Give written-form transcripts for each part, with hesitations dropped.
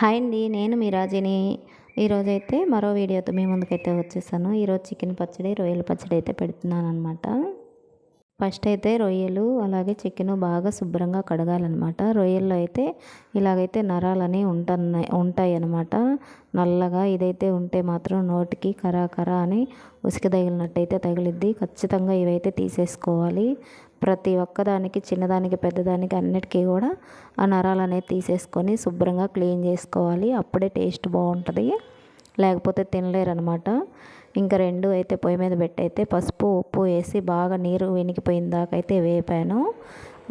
Hi అండి, నేను మీ రాజీని. ఈరోజైతే మరో వీడియోతో మీ ముందుకైతే వచ్చేసాను. ఈరోజు చికెన్ పచ్చడి, రొయ్యల పచ్చడి అయితే పెడుతున్నాను అనమాట. ఫస్ట్ అయితే రొయ్యలు అలాగే చికెను బాగా శుభ్రంగా కడగాలన్నమాట. రొయ్యల్లో అయితే ఇలాగైతే నరాలని ఉంటాయి అన్నమాట. నల్లగా ఇదైతే ఉంటే మాత్రం నోటికి కరా కరా అని ఉసికి తగిలినట్టయితే తగిలిద్ది. ఖచ్చితంగా ఇవైతే తీసేసుకోవాలి. ప్రతి ఒక్కదానికి, చిన్నదానికి పెద్దదానికి అన్నిటికీ కూడా ఆ నరాలు అనేది తీసేసుకొని శుభ్రంగా క్లీన్ చేసుకోవాలి. అప్పుడే టేస్ట్ బాగుంటుంది, లేకపోతే తినలేరనమాట. ఇంకా రెండు అయితే పొయ్యి మీద పెట్టి అయితే పసుపు ఉప్పు వేసి బాగా నీరు వెనికిపోయిన దాకా అయితే వేపాను.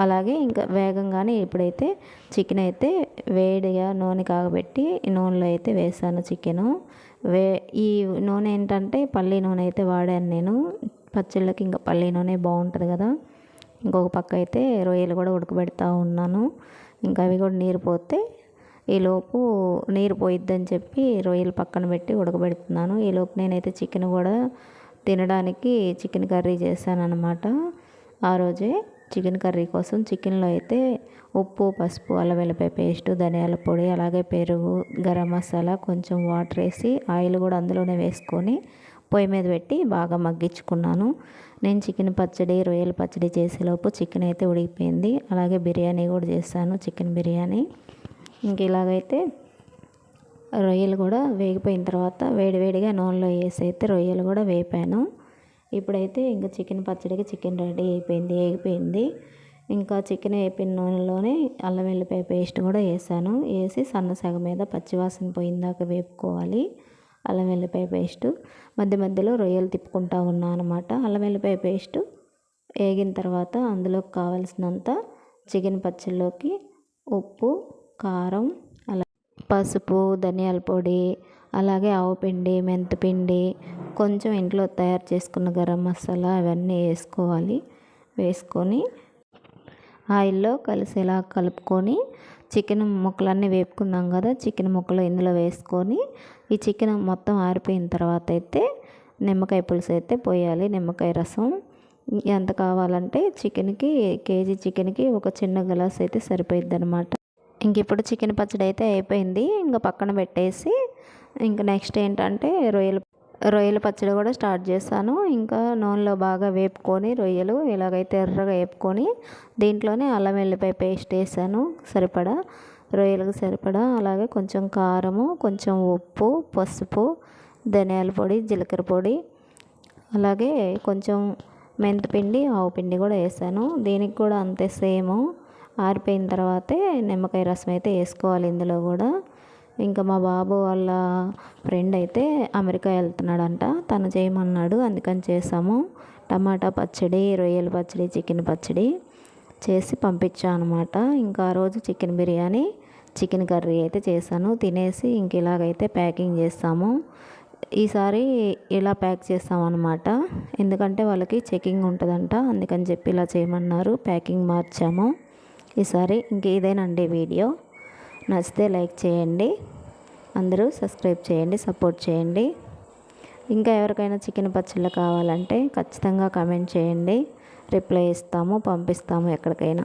అలాగే ఇంకా వేగంగానే ఇప్పుడైతే చికెన్ అయితే వేడిగా నూనె కాగబెట్టి నూనెలో అయితే వేసాను చికెను. ఈ నూనె ఏంటంటే పల్లి నూనె అయితే వాడాను నేను. పచ్చళ్ళకి ఇంకా పల్లి నూనె బాగుంటుంది కదా. ఇంకొక పక్క అయితే రొయ్యలు కూడా ఉడకబెడతా ఉన్నాను. ఇంకా అవి కూడా నీరు పోతే ఈలోపు నీరు పోయిద్దని చెప్పి రొయ్యలు పక్కన పెట్టి ఉడకబెడుతున్నాను. ఈలోపు నేనైతే చికెన్ కూడా తినడానికి చికెన్ కర్రీ చేశాను అనమాట. ఆ రోజే చికెన్ కర్రీ కోసం చికెన్లో అయితే ఉప్పు, పసుపు, అల్లం వెల్లిపాయ పేస్టు, ధనియాల పొడి, అలాగే పెరుగు, గరం మసాలా, కొంచెం వాటర్ వేసి ఆయిల్ కూడా అందులోనే వేసుకొని పొయ్యి మీద పెట్టి బాగా మగ్గించుకున్నాను. నేను చికెన్ పచ్చడి, రొయ్యల పచ్చడి చేసేలోపు చికెన్ అయితే ఉడికిపోయింది. అలాగే బిర్యానీ కూడా చేశాను, చికెన్ బిర్యానీ. ఇంక ఇలాగైతే రొయ్యలు కూడా వేగిపోయిన తర్వాత వేడివేడిగా నూనెలో వేసి అయితే రొయ్యలు కూడా వేపాను. ఇప్పుడైతే ఇంకా చికెన్ పచ్చడికి చికెన్ రెడీ అయిపోయింది, వేగిపోయింది. ఇంకా చికెన్ వేపిన నూనెలోనే అల్లం వెల్లిపాయ పేస్ట్ కూడా వేసాను. వేసి సన్నసగ మీద పచ్చివాసన పోయిందాక వేపుకోవాలి. అల్లం వెల్లిపాయ పేస్టు మధ్య మధ్యలో రొయ్యలు తిప్పుకుంటూ ఉన్నాను అనమాట. అల్లం వెల్లిపాయ పేస్టు వేగిన తర్వాత అందులోకి కావాల్సినంత చికెన్ పచ్చళ్ళలోకి ఉప్పు, కారం, అలా పసుపు, ధనియాల పొడి, అలాగే ఆవుపిండి, మెంతిపిండి, కొంచెం ఇంట్లో తయారు చేసుకున్న గరం మసాలా అవన్నీ వేసుకోవాలి. వేసుకొని ఆయిల్లో కలిసేలా కలుపుకొని చికెన్ ముక్కలన్నీ వేపుకున్నాం కదా, చికెన్ ముక్కలు ఇందులో వేసుకొని ఈ చికెన్ మొత్తం ఆరిపోయిన తర్వాత అయితే నిమ్మకాయ పులుసు అయితే పోయాలి. నిమ్మకాయ రసం ఎంత కావాలంటే చికెన్కి, కేజీ చికెన్కి ఒక చిన్న గ్లాస్ అయితే సరిపోయిద్ది అనమాట. ఇంక ఇప్పుడు చికెన్ పచ్చడి అయితే అయిపోయింది. ఇంకా పక్కన పెట్టేసి ఇంకా నెక్స్ట్ ఏంటంటే రొయ్యల పచ్చడి కూడా స్టార్ట్ చేశాను. ఇంకా నూనెలో బాగా వేపుకొని రొయ్యలు ఇలాగైతే ఎర్రగా వేపుకొని దీంట్లోనే అల్లం వెల్లిపాయ పేస్ట్ వేసాను సరిపడా, రొయ్యలకు సరిపడా. అలాగే కొంచెం కారము, కొంచెం ఉప్పు, పసుపు, ధనియాల పొడి, జీలకర్ర పొడి, అలాగే కొంచెం మెంతిపిండి, ఆవు పిండి కూడా వేసాను. దీనికి కూడా అంతే సేమ్. ఆరిపోయిన తర్వాతే నిమ్మకాయ రసం అయితే వేసుకోవాలి ఇందులో కూడా. ఇంకా మా బాబు వాళ్ళ ఫ్రెండ్ అయితే అమెరికా వెళ్తున్నాడంట, తను చేయమన్నాడు, అందుకని చేసాము. టమాటా పచ్చడి, రొయ్యల పచ్చడి, చికెన్ పచ్చడి చేసి పంపించాను అనమాట. ఇంకా ఆ రోజు చికెన్ బిర్యానీ, చికెన్ కర్రీ అయితే చేశాను. తినేసి ఇంక ఇలాగైతే ప్యాకింగ్ చేస్తాము. ఈసారి ఇలా ప్యాక్ చేస్తామన్నమాట, ఎందుకంటే వాళ్ళకి చెకింగ్ ఉంటుందంట, అందుకని చెప్పి ఇలా చేయమన్నారు. ప్యాకింగ్ మార్చాము ఈసారి. ఇంక ఇదేనండి వీడియో. నచ్చితే లైక్ చేయండి, అందరూ సబ్స్క్రైబ్ చేయండి, సపోర్ట్ చేయండి. ఇంకా ఎవరికైనా చికెన్ పచ్చళ్ళు కావాలంటే ఖచ్చితంగా కామెంట్ చేయండి, రిప్లై ఇస్తాము, పంపిస్తాము ఎక్కడికైనా.